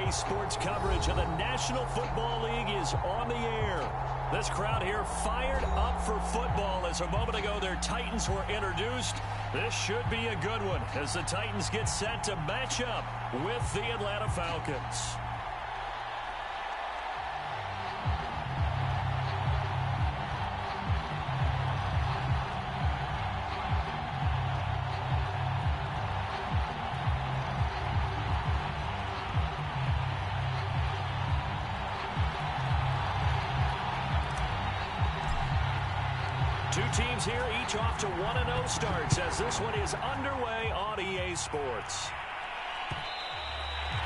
EA Sports coverage of the National Football League is on the air. This crowd here fired up for football as a moment ago their Titans were introduced. This should be a good one as the Titans get set to match up with the Atlanta Falcons. Two teams here, each off to 1-0 starts as this one is underway on EA Sports.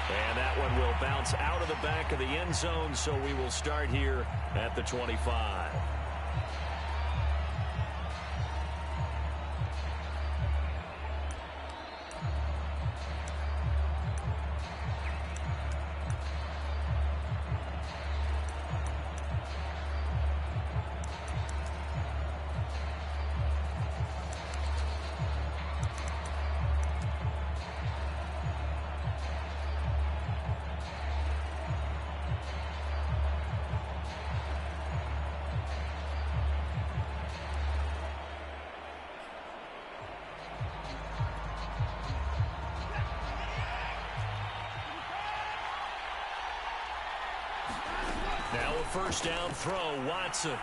And that one will bounce out of the back of the end zone, so we will start here at the 25. Now a first down throw, Watson.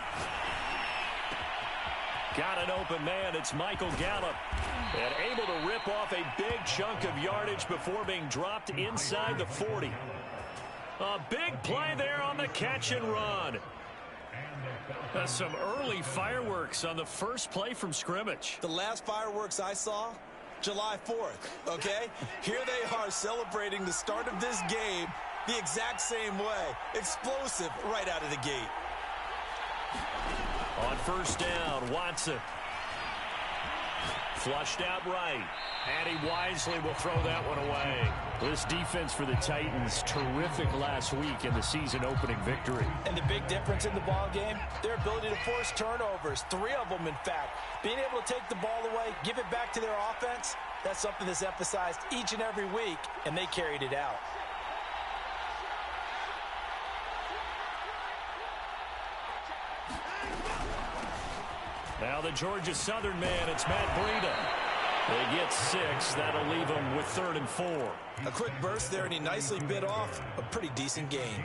Got an open man, it's Michael Gallup. And able to rip off a big chunk of yardage before being dropped inside the 40. A big play there on the catch and run. Some early fireworks on the first play from scrimmage. The last fireworks I saw, July 4th, okay? Here they are celebrating the start of this game the exact same way. Explosive right out of the gate. On first down, Watson. Flushed out right. And he wisely will throw that one away. This defense for the Titans, terrific last week in the season-opening victory. And the big difference in the ball game, their ability to force turnovers. 3 of them, in fact. Being able to take the ball away, give it back to their offense, that's something that's emphasized each and every week, and they carried it out. Now the Georgia Southern man, it's Matt Breida. They get 6. That'll leave them with 3rd and 4. A quick burst there, and he nicely bit off a pretty decent gain.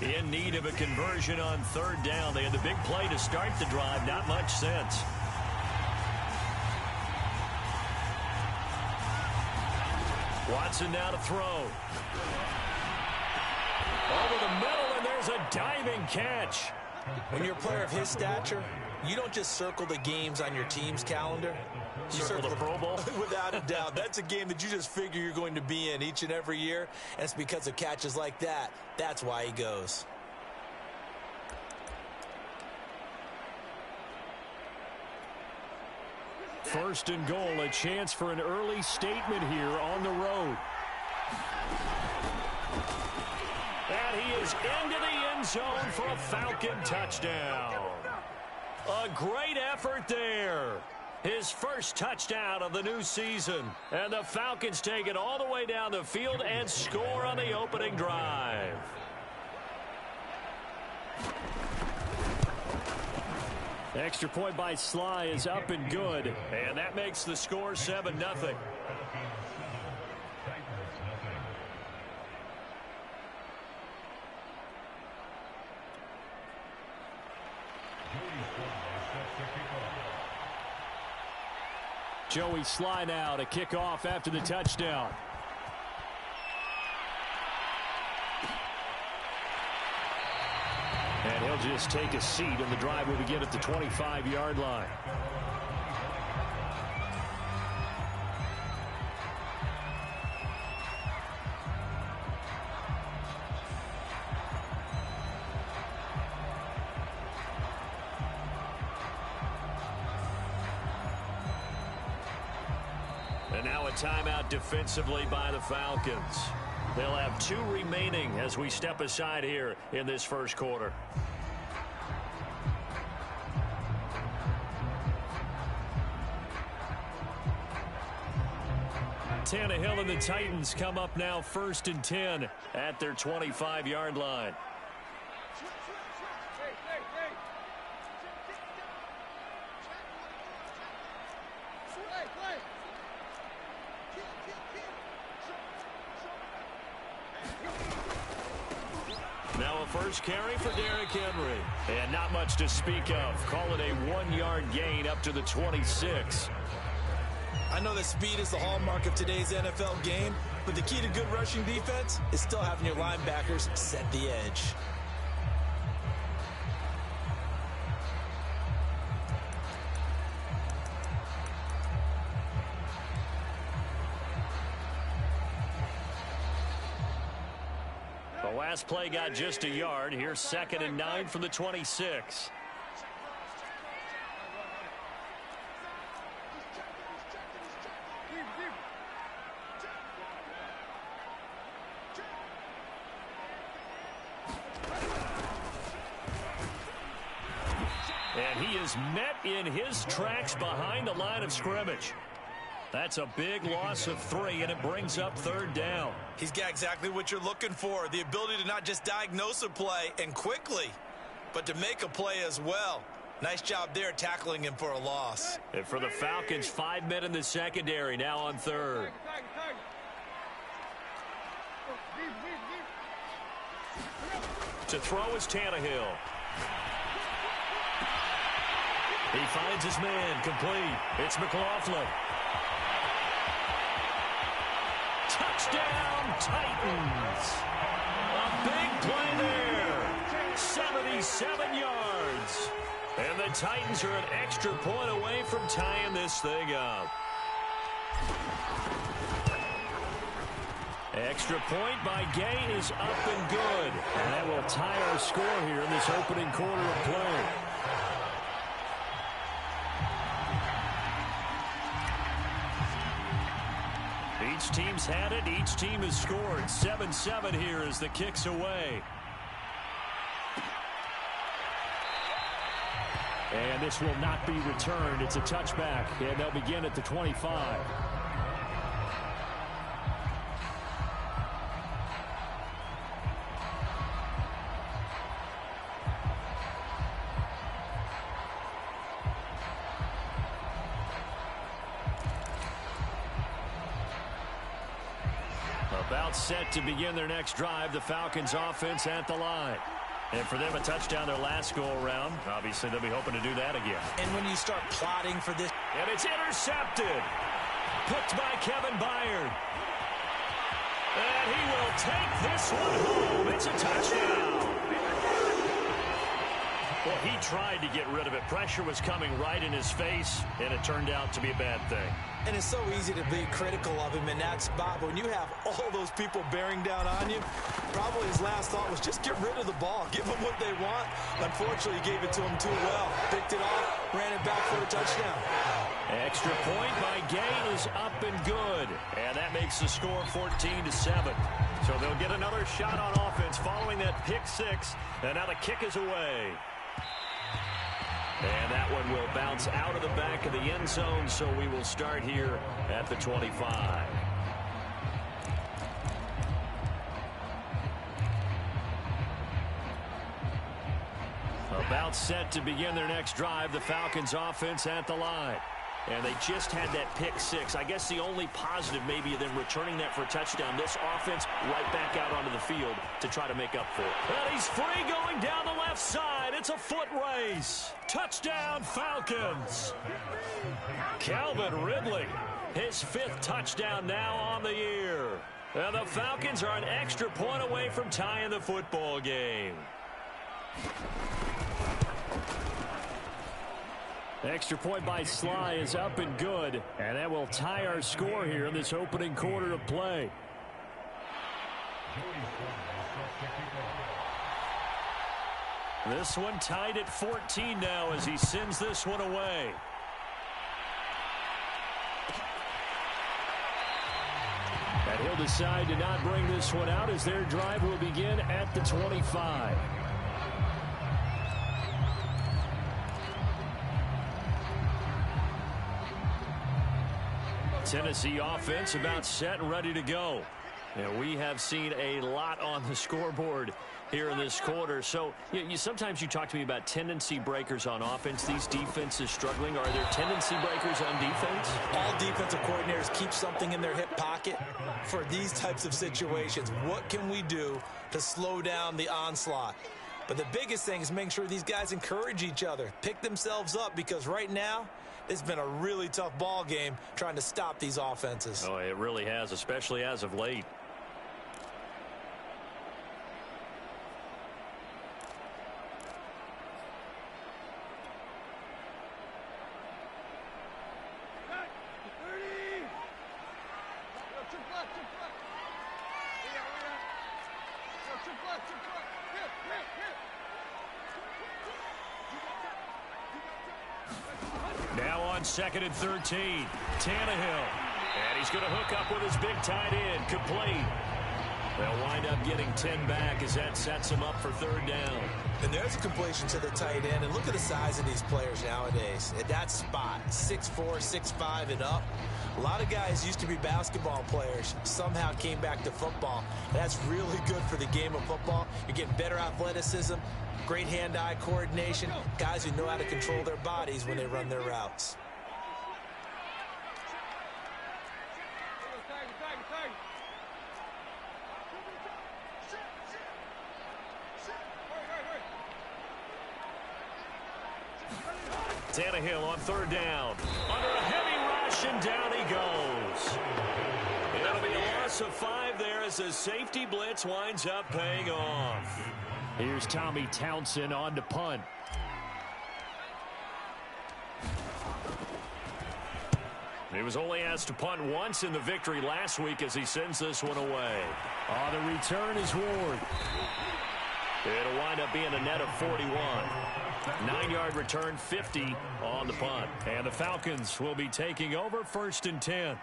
In need of a conversion on 3rd down. They had the big play to start the drive. Not much sense. Watson now to throw. Over the middle, and there's a diving catch. When you're a player of his stature, you don't just circle the games on your team's calendar. You circle the Pro Bowl? Without a doubt. That's a game that you just figure you're going to be in each and every year, and it's because of catches like that. That's why he goes. First and goal, a chance for an early statement here on the road. And he is into the end zone for a Falcon touchdown. A great effort there. His first touchdown of the new season. And the Falcons take it all the way down the field and score on the opening drive. Extra point by Sly is up and good. And that makes the score 7-0. Joey Sly now to kick off after the touchdown. And he'll just take a seat, and the drive will begin at the 25-yard line. And now a timeout defensively by the Falcons. They'll have 2 remaining as we step aside here in this first quarter. Tannehill and the Titans come up now 1st and 10 at their 25-yard line. Now a first carry for Derrick Henry. And not much to speak of. Call it a 1-yard gain up to the 26. I know that speed is the hallmark of today's NFL game, but the key to good rushing defense is still having your linebackers set the edge. The last play got just a yard. Here's 2nd and 9 from the 26. And he is met in his tracks behind the line of scrimmage. That's a big loss of 3, and it brings up 3rd down. He's got exactly what you're looking for, the ability to not just diagnose a play and quickly, but to make a play as well. Nice job there tackling him for a loss. And for the Falcons, 5 men in the secondary now on 3rd. To throw is Tannehill. He finds his man, complete. It's McLaughlin. Touchdown, Titans. A big play there. 77 yards. And the Titans are an extra point away from tying this thing up. Extra point by Gay is up and good. And that will tie our score here in this opening quarter of play. Each team's had it. Each team has scored. 7-7 here as the kick's away. And this will not be returned. It's a touchback, and they'll begin at the 25. About set to begin their next drive. The Falcons offense at the line. And for them, a touchdown their last go-around. Obviously, they'll be hoping to do that again. And when you start plotting for this... And it's intercepted. Picked by Kevin Byard. And he will take this one home. It's a touchdown. Well, he tried to get rid of it. Pressure was coming right in his face, and it turned out to be a bad thing. And it's so easy to be critical of him in that spot. But when you have all those people bearing down on you, probably his last thought was just get rid of the ball. Give them what they want. Unfortunately, he gave it to them too well. Picked it off, ran it back for a touchdown. Extra point by Gay is up and good. And that makes the score 14-7. So they'll get another shot on offense following that pick six. And now the kick is away. And that one will bounce out of the back of the end zone, so we will start here at the 25. About set to begin their next drive, the Falcons offense at the line. And they just had that pick six. I guess the only positive maybe of them returning that for a touchdown. This offense right back out onto the field to try to make up for it. And he's free going down the left side. It's a foot race. Touchdown, Falcons. Calvin Ridley, his 5th touchdown now on the year. And the Falcons are an extra point away from tying the football game. Extra point by Sly is up and good, and that will tie our score here in this opening quarter of play. This one tied at 14 now as he sends this one away. And he'll decide to not bring this one out as their drive will begin at the 25. Tennessee offense about set and ready to go. And we have seen a lot on the scoreboard here in this quarter. So sometimes you talk to me about tendency breakers on offense. These defenses struggling. Are there tendency breakers on defense? All defensive coordinators keep something in their hip pocket for these types of situations. What can we do to slow down the onslaught? But the biggest thing is making sure these guys encourage each other, pick themselves up, because right now it's been a really tough ball game trying to stop these offenses. Oh, it really has, especially as of late. Now on 2nd and 13, Tannehill. And he's going to hook up with his big tight end, complete. They'll wind up getting 10 back as that sets him up for 3rd down. And there's a completion to the tight end. And look at the size of these players nowadays. At that spot, 6'4", 6'5", and up. A lot of guys used to be basketball players, somehow came back to football. That's really good for the game of football. You're getting better athleticism, great hand-eye coordination, guys who know how to control their bodies when they run their routes. Tannehill on 3rd down. Under a heavy rush, and down he goes. It'll be a loss of 5 there as the safety blitz winds up paying off. Here's Tommy Townsend on to punt. He was only asked to punt once in the victory last week as he sends this one away. On the return is Ward. It'll wind up being a net of 41. 9-yard return, 50 on the punt. And the Falcons will be taking over 1st and 10.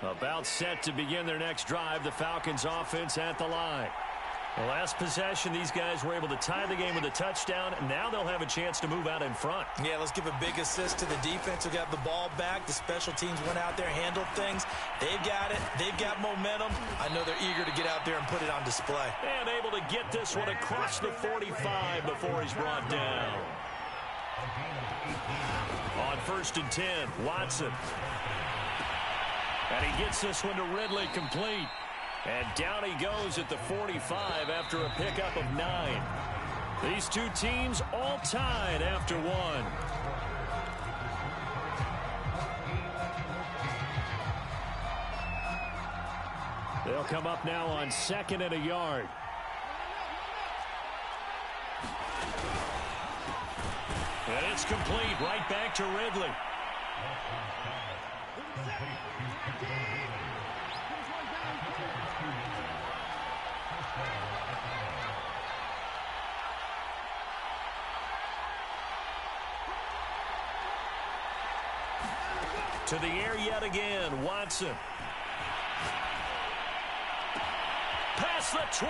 About set to begin their next drive, the Falcons offense at the line. The last possession, these guys were able to tie the game with a touchdown, and now they'll have a chance to move out in front. Yeah, let's give a big assist to the defense who got the ball back. The special teams went out there, handled things. They've got it. They've got momentum. I know they're eager to get out there and put it on display. And able to get this one across the 45 before he's brought down. On 1st and 10, Watson. And he gets this one to Ridley, complete. And down he goes at the 45 after a pickup of 9. These two teams all tied after 1. They'll come up now on 2nd and a yard. And it's complete right back to Ridley. To the air yet again, Watson. Past the 20.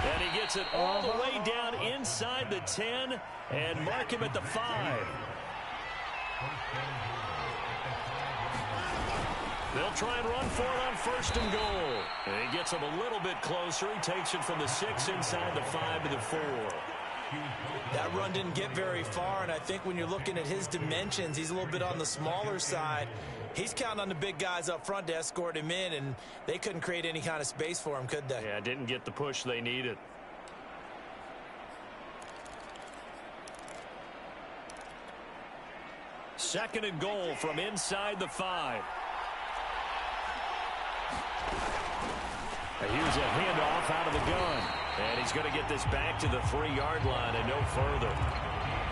And he gets it all the way down inside the 10 and mark him at the 5. They'll try and run for it on 1st and goal. And he gets him a little bit closer. He takes it from the 6 inside the 5 to the 4. That run didn't get very far, and I think when you're looking at his dimensions, he's a little bit on the smaller side. He's counting on the big guys up front to escort him in, and they couldn't create any kind of space for him, could they? Yeah, didn't get the push they needed. Second and goal from inside the 5. Here's a handoff out of the gun. And he's going to get this back to the 3-yard line and no further.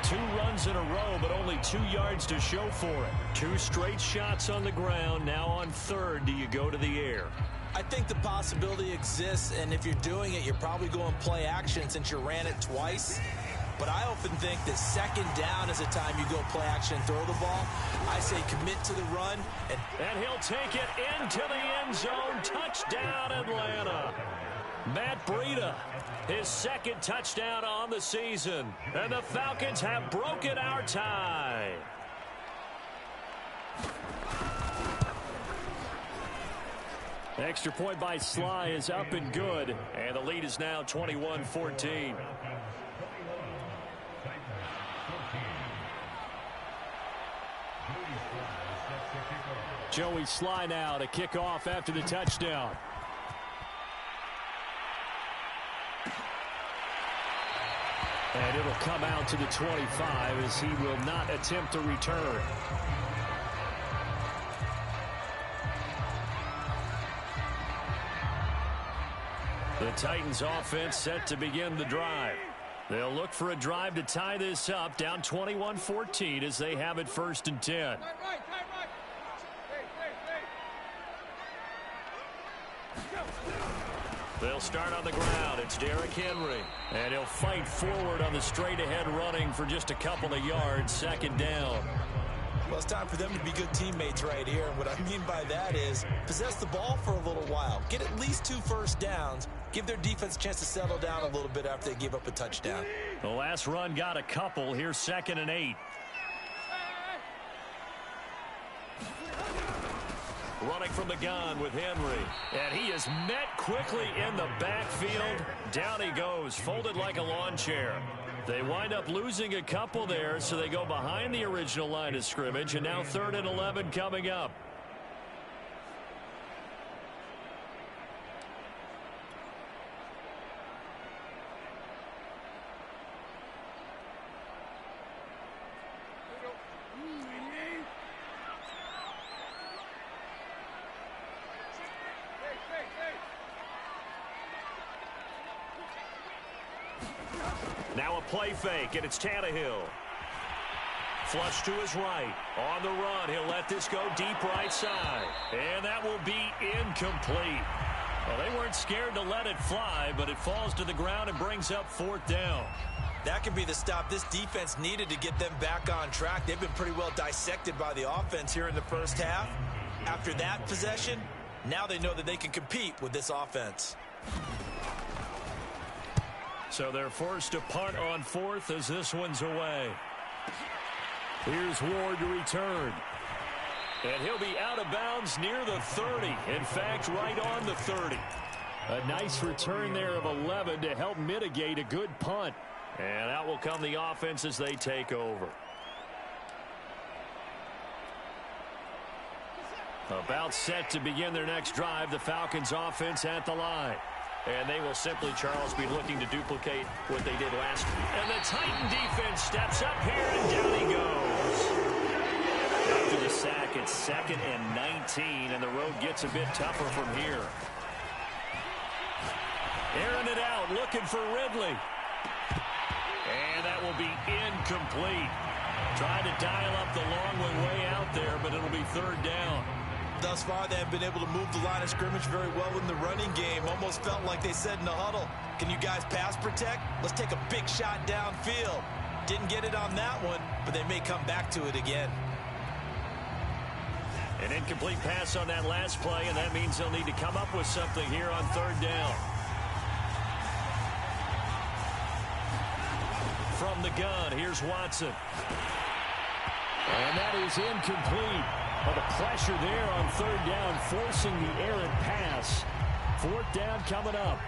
2 runs in a row, but only 2 yards to show for it. 2 straight shots on the ground. Now on 3rd, do you go to the air? I think the possibility exists, and if you're doing it, you're probably going play action since you ran it twice. But I often think that second down is a time you go play action and throw the ball. I say commit to the run. And he'll take it into the end zone. Touchdown, Atlanta. Matt Breida, his second touchdown on the season. And the Falcons have broken our tie. Extra point by Sly is up and good. And the lead is now 21-14. Joey Sly now to kick off after the touchdown. And it'll come out to the 25 as he will not attempt to return. The Titans offense set to begin the drive. They'll look for a drive to tie this up, down 21-14 as they have it 1st and 10. They'll start on the ground. It's Derrick Henry. And he'll fight forward on the straight-ahead running for just a couple of yards. 2nd down. Well, it's time for them to be good teammates right here. And what I mean by that is possess the ball for a little while. Get at least 2 first downs. Give their defense a chance to settle down a little bit after they give up a touchdown. The last run got a couple. Here's 2nd and 8. Running from the gun with Henry. And he is met quickly in the backfield. Down he goes, folded like a lawn chair. They wind up losing a couple there, so they go behind the original line of scrimmage, and now 3rd and 11 coming up. Now a play fake, and it's Tannehill. Flush to his right. On the run, he'll let this go deep right side. And that will be incomplete. Well, they weren't scared to let it fly, but it falls to the ground and brings up 4th down. That could be the stop this defense needed to get them back on track. They've been pretty well dissected by the offense here in the first half. After that possession, now they know that they can compete with this offense. So they're forced to punt on 4th as this one's away. Here's Ward to return. And he'll be out of bounds near the 30. In fact, right on the 30. A nice return there of 11 to help mitigate a good punt. And out will come the offense as they take over. About set to begin their next drive, the Falcons offense at the line. And they will simply, Charles, be looking to duplicate what they did last week. And the Titan defense steps up here, and down he goes. After the sack, it's 2nd and 19, and the road gets a bit tougher from here. Airing it out, looking for Ridley. And that will be incomplete. Trying to dial up the long way out there, but it'll be 3rd down. Thus far, they have been able to move the line of scrimmage very well in the running game. Almost felt like they said in the huddle, can you guys pass protect? Let's take a big shot downfield. Didn't get it on that one, but they may come back to it again. An incomplete pass on that last play, and that means they'll need to come up with something here on 3rd down. From the gun, here's Watson. And that is incomplete. But the pressure there on 3rd down, forcing the errant pass. 4th down coming up.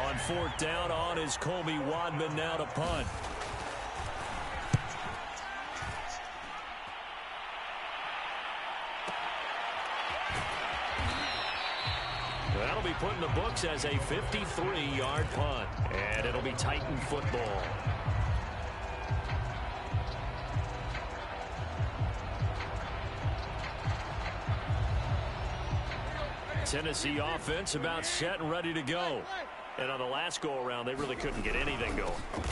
On 4th down, on is Colby Wadman now to punt. That'll be put in the books as a 53-yard punt. And it'll be Titan football. Tennessee offense about set and ready to go. And on the last go-around, they really couldn't get anything going.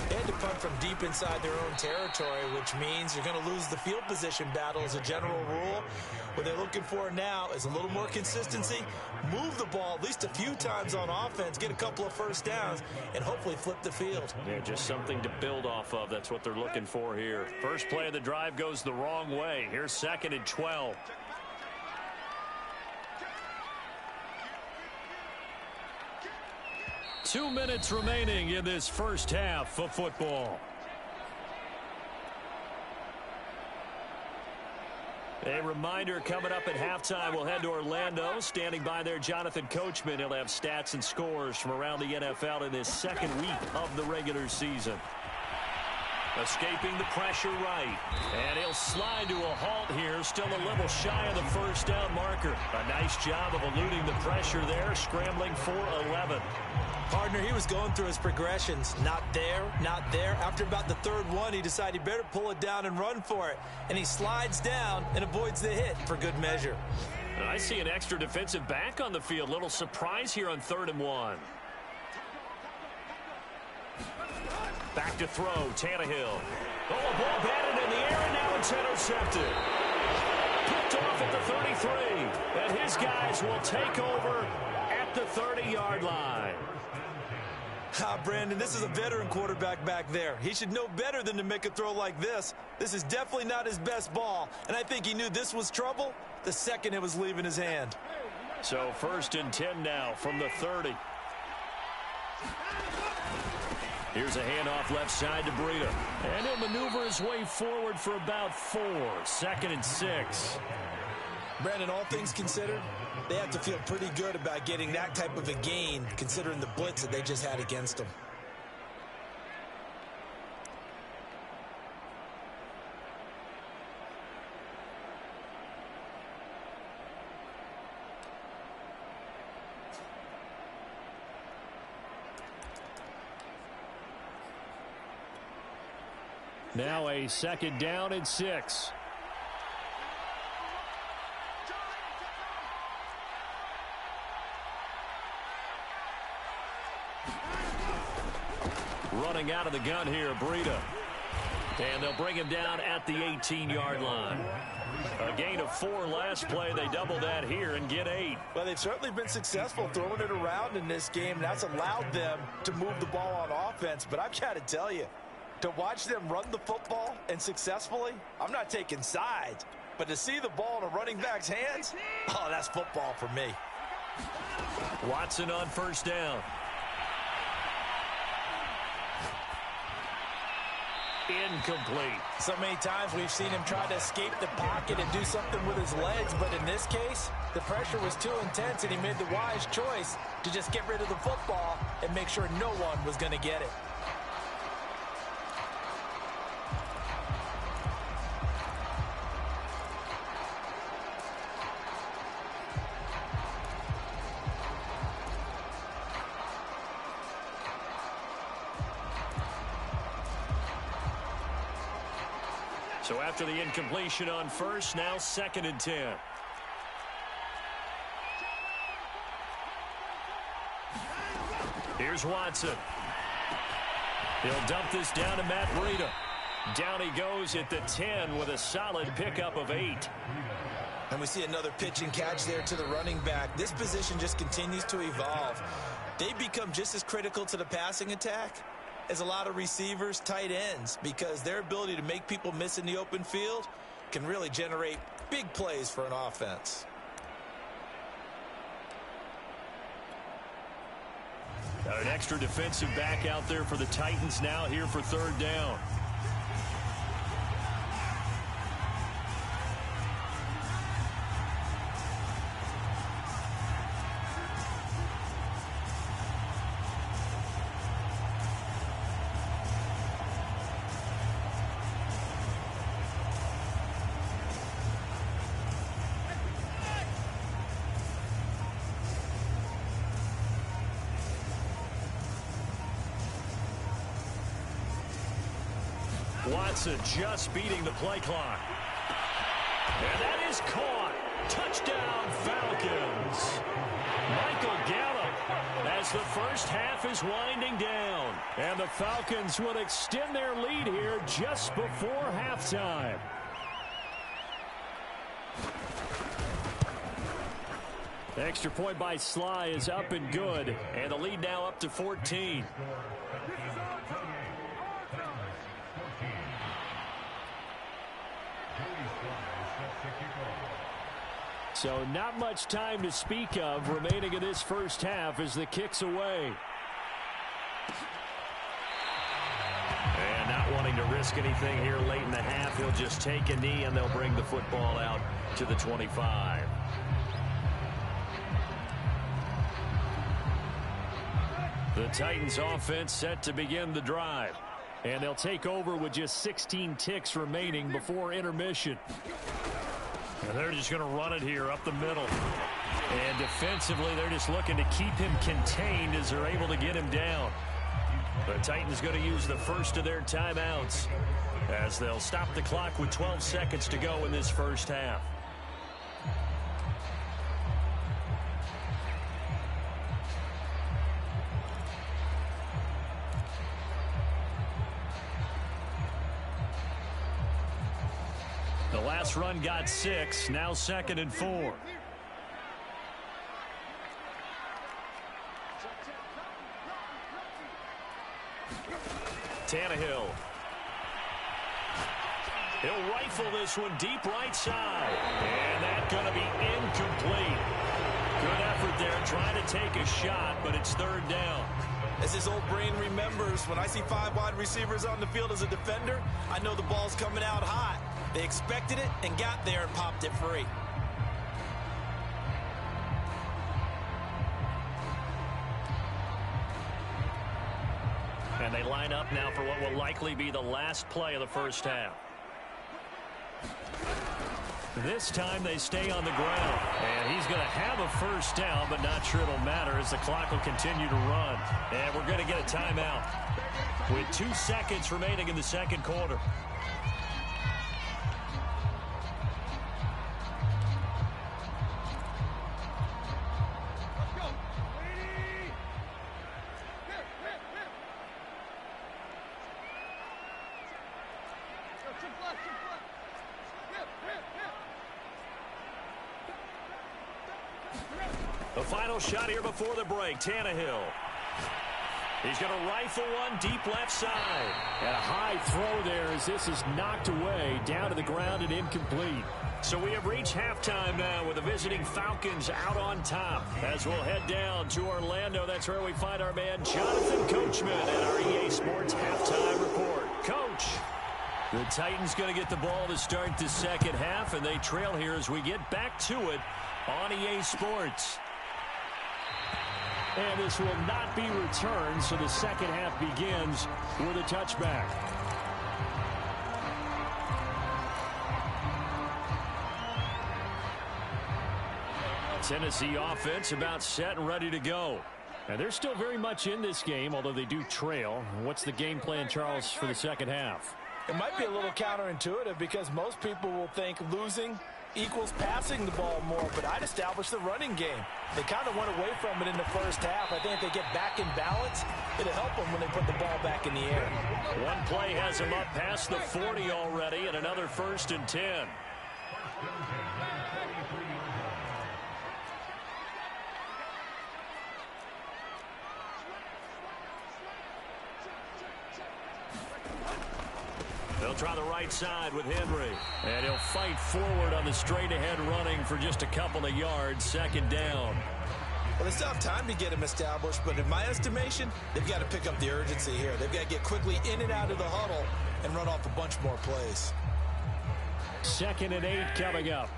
They had to punt from deep inside their own territory, which means you're going to lose the field position battle as a general rule. What they're looking for now is a little more consistency, move the ball at least a few times on offense, get a couple of first downs, and hopefully flip the field. Yeah, just something to build off of. That's what they're looking for here. First play of the drive goes the wrong way. Here's 2nd and 12. Two minutes remaining in this first half of football. A reminder, coming up at halftime, we'll head to Orlando. Standing by there, Jonathan Coachman. He'll have stats and scores from around the NFL in this second week of the regular season. Escaping the pressure right. And he'll slide to a halt here. Still a little shy of the first down marker. A nice job of eluding the pressure there. Scrambling for 11. Partner, he was going through his progressions. Not there, not there. After about the third one, he decided he better pull it down and run for it. And he slides down and avoids the hit for good measure. And I see an extra defensive back on the field. Little surprise here on 3rd and 1. Back to throw, Tannehill. Oh, a ball batted in the air, and now it's intercepted. Picked off at the 33, and his guys will take over at the 30-yard line. Brandon, this is a veteran quarterback back there. He should know better than to make a throw like this. This is definitely not his best ball, and I think he knew this was trouble the second it was leaving his hand. So 1st and 10 now from the 30. Here's a handoff left side to Breida. And he'll maneuver his way forward for about 4. 2nd and 6. Brandon, all things considered, they have to feel pretty good about getting that type of a gain, considering the blitz that they just had against them. Now a 2nd down and 6. Running out of the gun here, Breida. And they'll bring him down at the 18-yard line. A gain of 4 last play. They double that here and get 8. Well, they've certainly been successful throwing it around in this game. That's allowed them to move the ball on offense. But I've got to tell you, to watch them run the football and successfully, I'm not taking sides. But to see the ball in a running back's hands, oh, that's football for me. Watson on 1st down. Incomplete. So many times we've seen him try to escape the pocket and do something with his legs, but in this case, the pressure was too intense and he made the wise choice to just get rid of the football and make sure no one was going to get it. So after the incompletion on 1st, now 2nd and 10. Here's Watson. He'll dump this down to Matt Breida. Down he goes at the 10 with a solid pickup of 8. And we see another pitch and catch there to the running back. This position just continues to evolve. They become just as critical to the passing attack as a lot of receivers, tight ends, because their ability to make people miss in the open field can really generate big plays for an offense. Got an extra defensive back out there for the Titans now here for 3rd down. Watson just beating the play clock. And that is caught. Touchdown, Falcons. Michael Gallup as the first half is winding down. And the Falcons will extend their lead here just before halftime. The extra point by Sly is up and good, and the lead now up to 14. So not much time to speak of remaining in this first half as the kick's away. And not wanting to risk anything here late in the half, he'll just take a knee and they'll bring the football out to the 25. The Titans offense set to begin the drive. And they'll take over with just 16 ticks remaining before intermission. And they're just going to run it here up the middle. And defensively, they're just looking to keep him contained as they're able to get him down. The Titans going to use the first of their timeouts as they'll stop the clock with 12 seconds to go in this first half. The last run got 6, now 2nd and 4. Tannehill. He'll rifle this one deep right side. And that's going to be incomplete. Good effort there trying to take a shot, but it's 3rd down. As his old brain remembers, when I see 5 wide receivers on the field as a defender, I know the ball's coming out hot. They expected it and got there and popped it free. And they line up now for what will likely be the last play of the first half. This time they stay on the ground. And he's going to have a first down, but not sure it'll matter as the clock will continue to run. And we're going to get a timeout with 2 seconds remaining in the second quarter. The final shot here before the break, Tannehill. He's going to rifle one deep left side. And a high throw there as this is knocked away, down to the ground and incomplete. So we have reached halftime now with the visiting Falcons out on top. As we'll head down to Orlando, that's where we find our man Jonathan Coachman at our EA Sports Halftime Report. Coach. The Titans going to get the ball to start the second half, and they trail here as we get back to it on EA Sports. And this will not be returned, so the second half begins with a touchback. Tennessee offense about set and ready to go. And they're still very much in this game, although they do trail. What's the game plan, Charles, for the second half? It might be a little counterintuitive because most people will think losing equals passing the ball more, but I'd establish the running game. They kind of went away from it in the first half. I think if they get back in balance, it'll help them when they put the ball back in the air. One play has them up past the 40 already, and another 1st and 10. They'll try the right side with Henry. And he'll fight forward on the straight-ahead running for just a couple of yards. 2nd down. Well, they still have time to get him established, but in my estimation, they've got to pick up the urgency here. They've got to get quickly in and out of the huddle and run off a bunch more plays. 2nd and 8 coming up.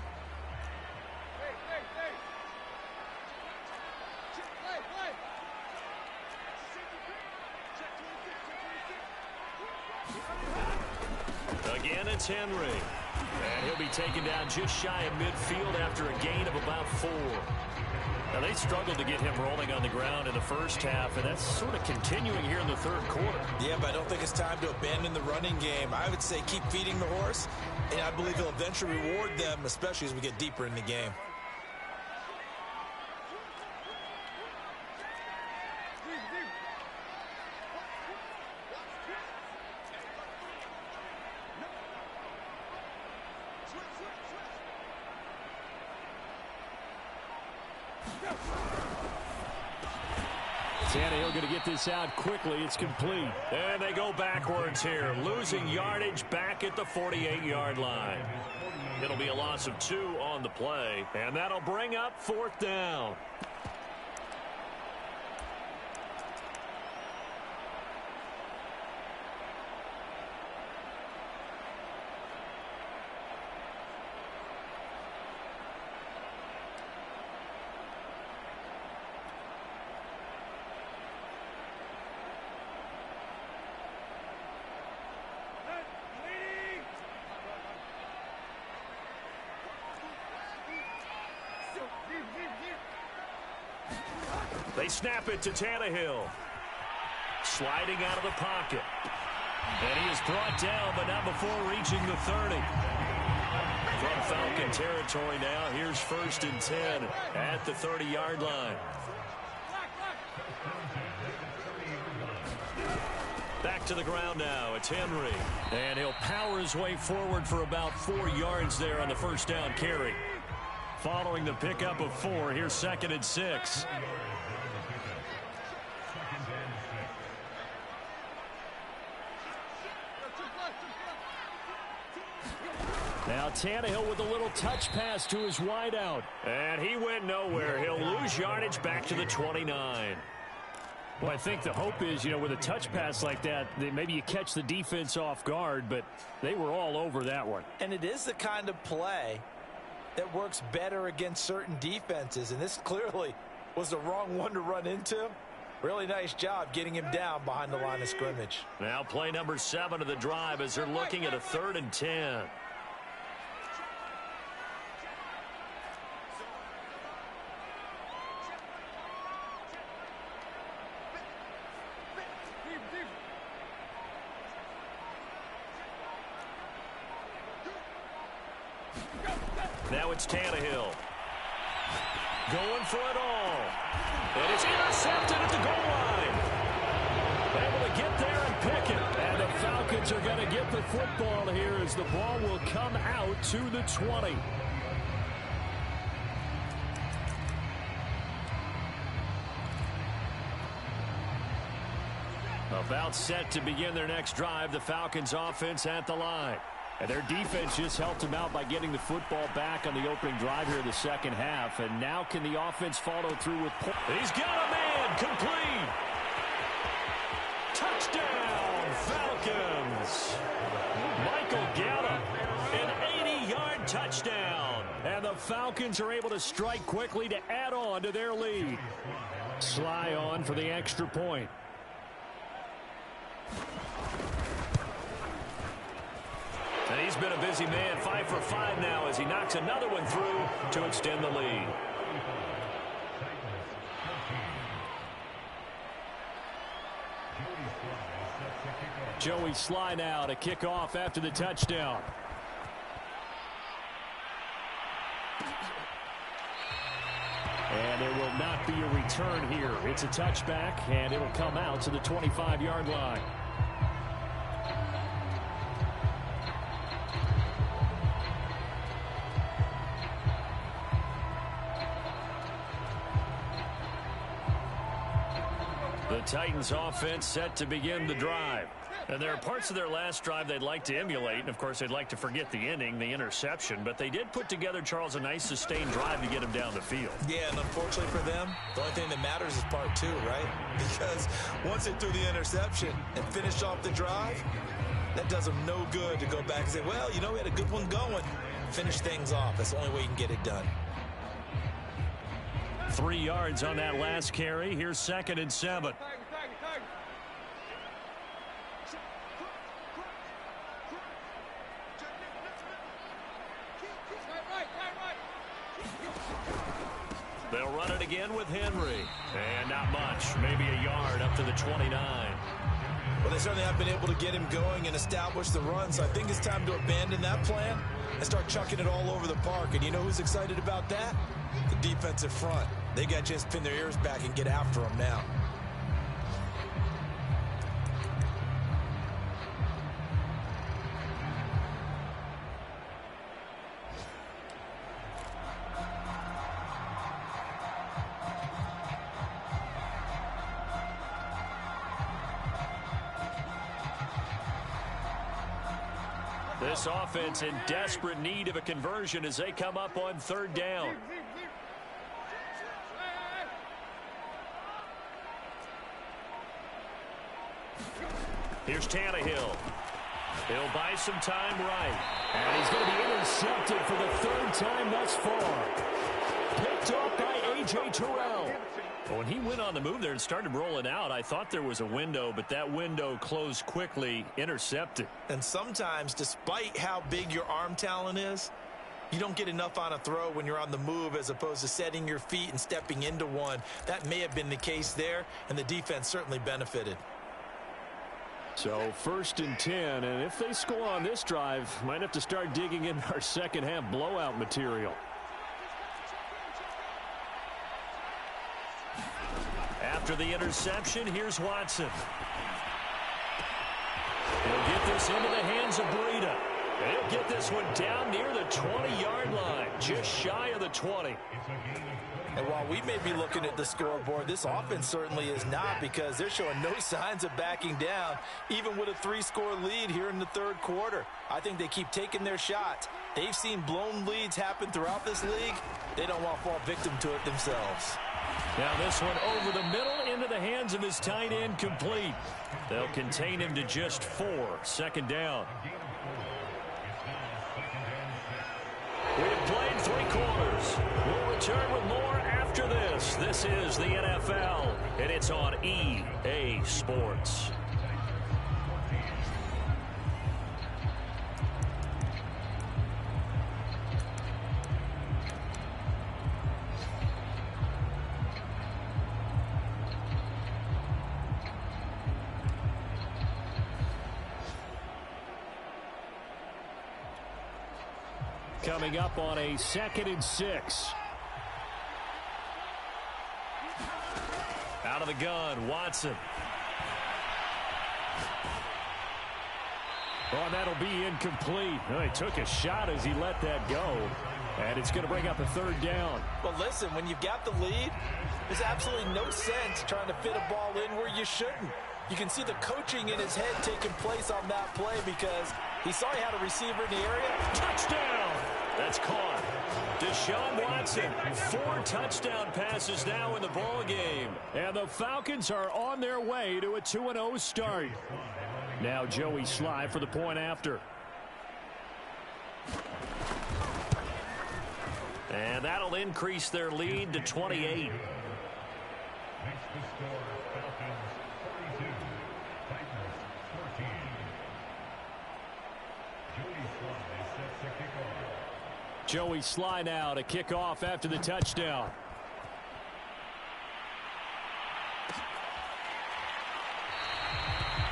Again, it's Henry. And he'll be taken down just shy of midfield after a gain of about 4. Now, they struggled to get him rolling on the ground in the first half, and that's sort of continuing here in the 3rd quarter. Yeah, but I don't think it's time to abandon the running game. I would say keep feeding the horse, and I believe he'll eventually reward them, especially as we get deeper in the game. Tannehill going to get this out quickly. It's complete. And they go backwards here, losing yardage back at the 48-yard line. It'll be a loss of 2 on the play, and that'll bring up 4th down. They snap it to Tannehill. Sliding out of the pocket. And he is brought down, but not before reaching the 30. From Falcon territory now, here's 1st and 10 at the 30-yard line. Back to the ground now. It's Henry. And he'll power his way forward for about 4 yards there on the 1st down carry. Following the pickup of 4, here's 2nd and 6. Now Tannehill with a little touch pass to his wideout. And he went nowhere. He'll lose yardage back to the 29. Well, I think the hope is, with a touch pass like that, maybe you catch the defense off guard, but they were all over that one. And it is the kind of play that works better against certain defenses, and this clearly was the wrong one to run into. Really nice job getting him down behind the line of scrimmage. Now play number 7 of the drive as they're looking at a 3rd and 10. Now it's Tannehill. Going for it all. And it's intercepted at the goal line. Able to get there and pick it. And the Falcons are going to get the football here as the ball will come out to the 20. About set to begin their next drive, the Falcons offense at the line. And their defense just helped them out by getting the football back on the opening drive here in the second half. And now can the offense follow through with points? He's got a man complete. Touchdown, Falcons. Michael Gallup, an 80-yard touchdown. And the Falcons are able to strike quickly to add on to their lead. Sly on for the extra point. And he's been a busy man, 5 for 5 now as he knocks another one through to extend the lead. Joey Sly now to kick off after the touchdown. And there will not be a return here. It's a touchback, and it'll come out to the 25-yard line. The Titans offense set to begin the drive. And there are parts of their last drive they'd like to emulate. And, of course, they'd like to forget the inning, the interception. But they did put together, Charles, a nice sustained drive to get him down the field. Yeah, and unfortunately for them, the only thing that matters is part 2, right? Because once they threw the interception and finished off the drive, that does them no good to go back and say, well, we had a good one going. Finish things off. That's the only way you can get it done. 3 yards on that last carry. Here's 2nd and 7. They'll run it again with Henry. And not much. Maybe a yard up to the 29. Well, they certainly have been able to get him going and establish the run, so I think it's time to abandon that plan and start chucking it all over the park. And you know who's excited about that? The defensive front. They got to just pin their ears back and get after him now. This offense in desperate need of a conversion as they come up on third down. Here's Tannehill. He'll buy some time right. And he's going to be intercepted for the third time thus far. Picked up by A.J. Terrell. When he went on the move there and started rolling out, I thought there was a window, but that window closed quickly, intercepted. And sometimes, despite how big your arm talent is, you don't get enough on a throw when you're on the move as opposed to setting your feet and stepping into one. That may have been the case there, and the defense certainly benefited. So 1st and 10, and if they score on this drive, might have to start digging in our second half blowout material. After the interception, here's Watson. He'll get this into the hands of Breida. And he'll get this one down near the 20-yard line, just shy of the 20. And while we may be looking at the scoreboard, this offense certainly is not, because they're showing no signs of backing down, even with a 3-score lead here in the third quarter. I think they keep taking their shots. They've seen blown leads happen throughout this league. They don't want to fall victim to it themselves. Now this one over the middle into the hands of his tight end, complete. They'll contain him to just 4. Second down. We have played 3 quarters. We'll return with more after this. This is the NFL, and it's on EA Sports. Coming up on a 2nd and 6. Out of the gun, Watson. Oh, that'll be incomplete. Oh, he took a shot as he let that go. And it's going to bring up a 3rd down. Well, listen, when you've got the lead, there's absolutely no sense trying to fit a ball in where you shouldn't. You can see the coaching in his head taking place on that play, because he saw he had a receiver in the area. Touchdown! That's caught. Deshaun Watson, 4 touchdown passes now in the ball game. And the Falcons are on their way to a 2-0 start. Now Joey Sly for the point after. And that'll increase their lead to 28. Joey Sly now to kick off after the touchdown.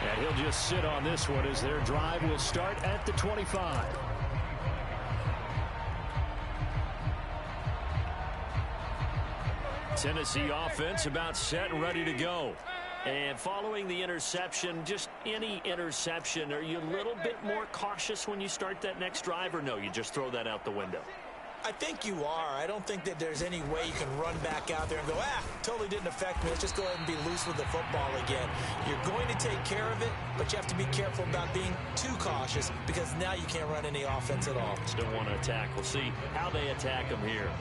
And he'll just sit on this one as their drive will start at the 25. Tennessee offense about set and ready to go. And following the interception, just any interception, are you a little bit more cautious when you start that next drive, or no, you just throw that out the window? I think you are. I don't think that there's any way you can run back out there and go, totally didn't affect me. Let's just go ahead and be loose with the football again. You're going to take care of it, but you have to be careful about being too cautious, because now you can't run any offense at all. Still want to attack. We'll see how they attack them here.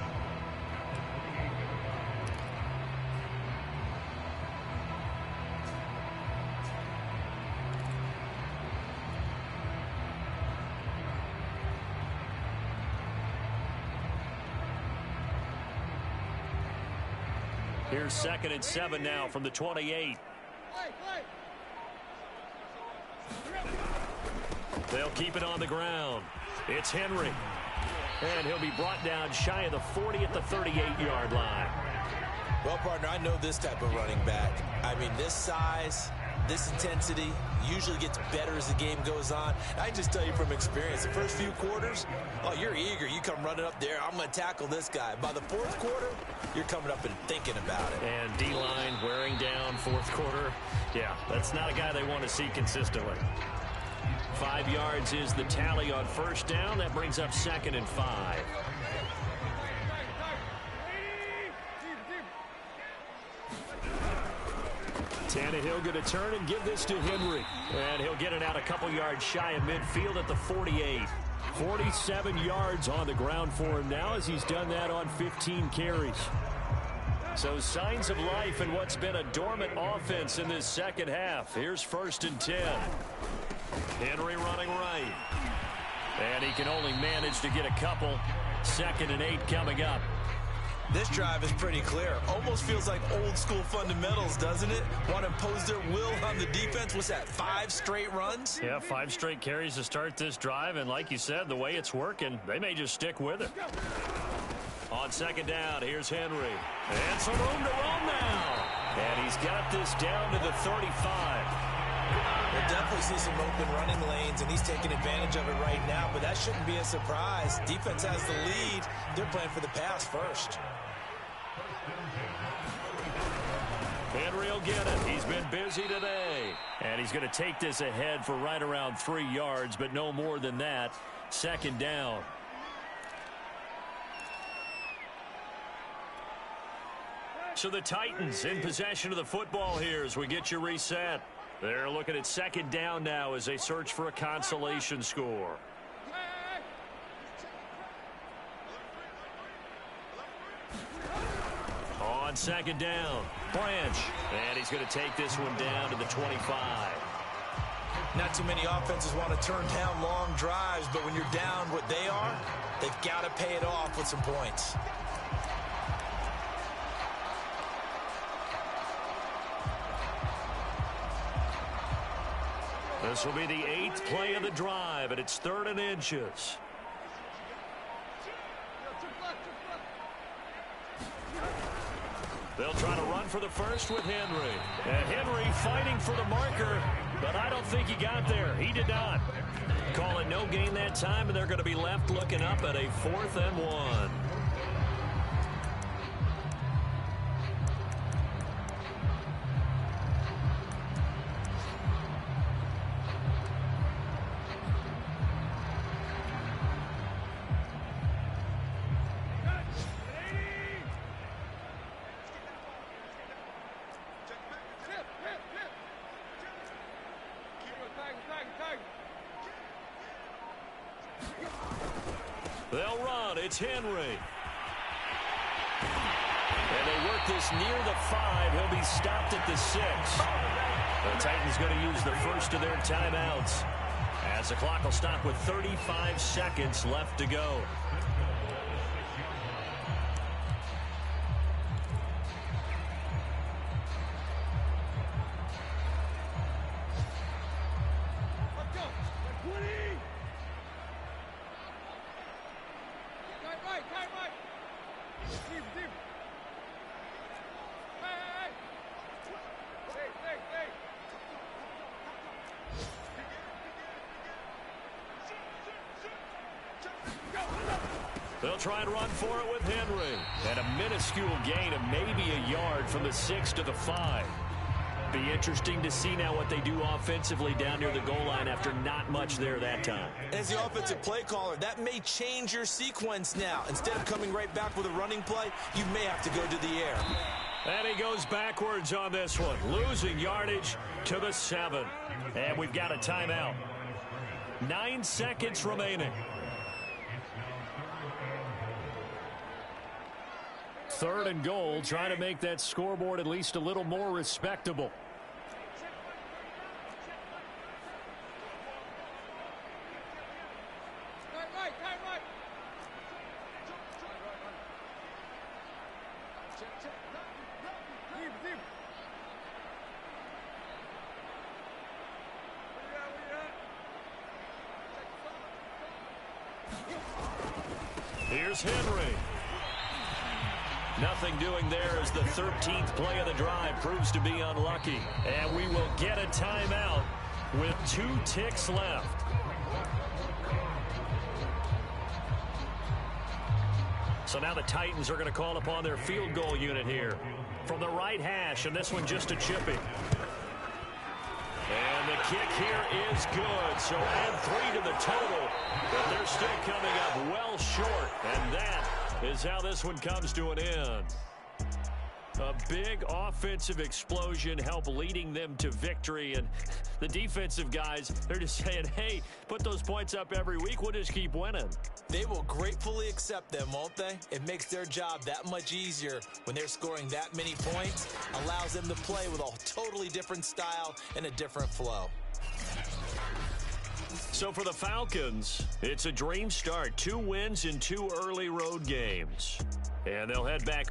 Here's 2nd and 7 now from the 28. They'll keep it on the ground. It's Henry. And he'll be brought down shy of the 40 at the 38-yard line. Well, partner, I know this type of running back. I mean, this size, this intensity usually gets better as the game goes on. I just tell you from experience, the first few quarters, you're eager. You come running up there, I'm going to tackle this guy. By the 4th quarter, you're coming up and thinking about it. And D-line wearing down 4th quarter. Yeah, that's not a guy they want to see consistently. 5 yards is the tally on 1st down. That brings up 2nd and 5. Tannehill going to turn and give this to Henry. And he'll get it out a couple yards shy of midfield at the 48. 47 yards on the ground for him now as he's done that on 15 carries. So signs of life in what's been a dormant offense in this second half. Here's 1st and 10. Henry running right. And he can only manage to get a couple. 2nd and 8 coming up. This drive is pretty clear. Almost feels like old school fundamentals, doesn't it? Want to impose their will on the defense. What's that, 5 straight runs? Yeah, 5 straight carries to start this drive. And like you said, the way it's working, they may just stick with it. On 2nd down, here's Henry. And some room to run now. And he's got this down to the 35. We'll definitely see some open running lanes, and he's taking advantage of it right now, but that shouldn't be a surprise. Defense has the lead. They're playing for the pass first. Henry will get it. He's been busy today. And he's going to take this ahead for right around 3 yards, but no more than that. 2nd down. So the Titans in possession of the football here as we get you reset. They're looking at 2nd down now as they search for a consolation score. On 2nd down, Branch. And he's going to take this one down to the 25. Not too many offenses want to turn down long drives, but when you're down what they are, they've got to pay it off with some points. This will be the 8th play of the drive, and it's 3rd and inches. They'll try to run for the first with Henry. And Henry fighting for the marker, but I don't think he got there. He did not. Call it no gain that time, and they're going to be left looking up at a 4th and 1. They'll run. It's Henry. And they work this near the 5. He'll be stopped at the 6. The Titans going to use the first of their timeouts as the clock will stop with 35 seconds left to go. They'll try and run for it with Henry. And a minuscule gain of maybe a yard from the 6 to the 5. Be interesting to see now what they do offensively down near the goal line after not much there that time. As the offensive play caller, that may change your sequence now. Instead of coming right back with a running play, you may have to go to the air. And he goes backwards on this one, losing yardage to the 7. And we've got a timeout. 9 seconds remaining. 3rd and goal, trying to make that scoreboard at least a little more respectable. Here's Henry. Nothing doing there as the 13th play of the drive proves to be unlucky. And we will get a timeout with 2 ticks left. So now the Titans are going to call upon their field goal unit here from the right hash, and this one just a chipping. And the kick here is good. So add 3 to the total, but they're still coming up well short, and that is how this one comes to an end. A big offensive explosion helped leading them to victory. And the defensive guys, they're just saying, hey, put those points up every week. We'll just keep winning. They will gratefully accept them, won't they? It makes their job that much easier when they're scoring that many points. Allows them to play with a totally different style and a different flow. So for the Falcons, it's a dream start. 2 wins in 2 early road games. And they'll head back